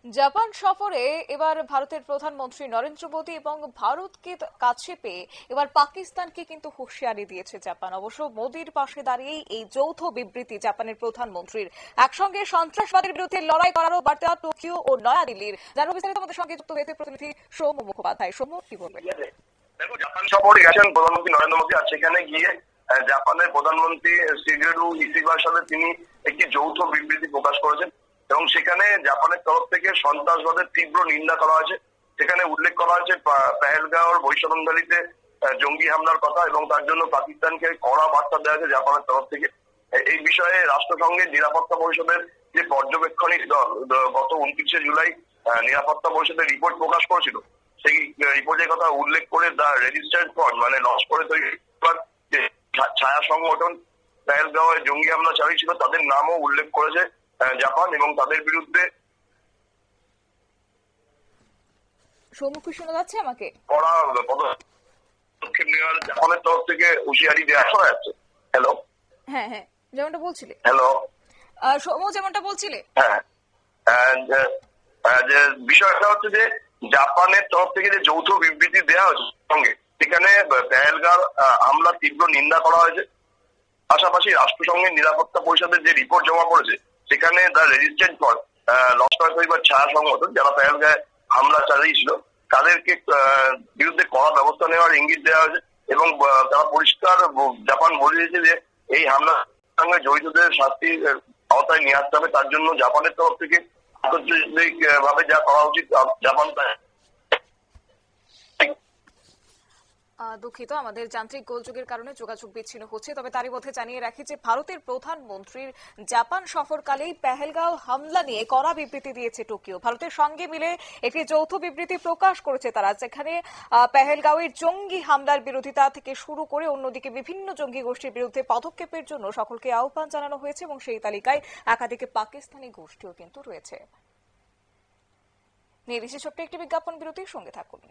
Japan সফরে এবার ভারতের প্রধানমন্ত্রী নরেন্দ্র মোদী এবং ভারতকে কাছে পেয়ে এবার পাকিস্তানকে কিন্তু হুঁশিয়ারি দিয়েছে জাপান। অবশ্য মোদীর পাশে দাঁড়িয়েই এই যৌথ বিবৃতি জাপানের প্রধানমন্ত্রীর। একসঙ্গে সন্ত্রাসবাদের বিরুদ্ধে লড়াই করারও বার্তা টোকিও ও নয়াদিল্লির। জানাবো বিস্তারিত আমাদের সঙ্গে যুক্ত হয়েছে প্রতিনিধি সৌম্য মুখোপাধ্যায়। সৌম্য, কি বলবেন? দেখো, জাপান সফরে গেছেন প্রধানমন্ত্রী নরেন্দ্র মোদী। আর সেখানে গিয়ে জাপানের প্রধানমন্ত্রী শিগেরু ইসিবার সাথে তিনি একটি যৌথ বিবৃতি প্রকাশ করেছেন এবং সেখানে জাপানের তরফ থেকে সন্ত্রাসবাদের তীব্র নিন্দা করা হয়েছে। সেখানে উল্লেখ করা হয়েছে পেহেলগাঁওর বৈষ্ণবনগারীতে জঙ্গি হামলার কথা এবং তার জন্য পাকিস্তানকে কড়া বার্তা দেওয়া হয়েছে জাপানের তরফ থেকে। এই বিষয়ে রাষ্ট্রসংঘের নিরাপত্তা পরিষদের যে পর্যবেক্ষণী দল গত 29শে জুলাই নিরাপত্তা পরিষদের রিপোর্ট প্রকাশ করেছিল, সেই রিপোর্টের কথা উল্লেখ করে দ্য রেজিস্টার্ড ফ্রন্ট মানে লস্করে তৈরি যে ছায়া সংগঠন পেহেলগাঁওয়ে জঙ্গি হামলা চালিয়েছিল তাদের নামও উল্লেখ করেছে জাপান এবং তাদের বিরুদ্ধে সৌম্য, শোনা যাচ্ছে আমাকে? কড়া পদক্ষেপ নেওয়ার জাপানের তরফ থেকে হুঁশিয়ারি দেওয়া হয়েছে। হ্যালো, হ্যাঁ হ্যাঁ, যেমনটা বলছিলে। হ্যালো সৌম্য, যেমনটা বলছিলে। হ্যাঁ, যে বিষয়টা হচ্ছে যে জাপানের তরফ থেকে যে যৌথ বিবৃতি দেওয়া হয়েছে সঙ্গে সেখানে পেহেলগাঁও হামলা তীব্র নিন্দা করা হয়েছে। পাশাপাশি রাষ্ট্রসংঘের নিরাপত্তা পরিষদের যে রিপোর্ট জমা পড়েছে সেখানে দ্য রেজিস্ট্যান্ট ফর লস্কর তৈবার ছায়া সংগঠন যারা পেহেলগাঁওয়ে হামলা চালিয়েছিল তাদেরকে বিরুদ্ধে কড়া ব্যবস্থা নেওয়ার ইঙ্গিত দেওয়া হয়েছে এবং তারা পরিষ্কার জাপান বলে দিয়েছে যে এই হামলার সঙ্গে জড়িতদের শাস্তির আওতায় নিয়ে আসতে হবে। তার জন্য জাপানের তরফ থেকে আন্তর্জাতিক ভাবে যা করা উচিত জাপান দুঃখিত, আমাদের যান্ত্রিক গোলযোগের কারণে যোগাযোগ বিচ্ছিন্ন হচ্ছে। তবে তারই মধ্যে জানিয়ে রাখি যে ভারতের প্রধানমন্ত্রীর জাপান সফরকালেই পেহেলগাঁও হামলা নিয়ে কড়া বিবৃতি দিয়েছে টোকিও। ভারতের সঙ্গে মিলে একটি যৌথ বিবৃতি প্রকাশ করেছে তারা, যেখানে পেহেলগাঁওয়ের জঙ্গি হামলার বিরোধিতা থেকে শুরু করে অন্যদিকে বিভিন্ন জঙ্গি গোষ্ঠীর বিরুদ্ধে পদক্ষেপের জন্য সকলকে আহ্বান জানানো হয়েছে এবং সেই তালিকায় একাধিক পাকিস্তানি গোষ্ঠীও কিন্তু রয়েছে। নিয়ে ছোট্ট একটি বিজ্ঞাপন বিরতির সঙ্গে থাকুন।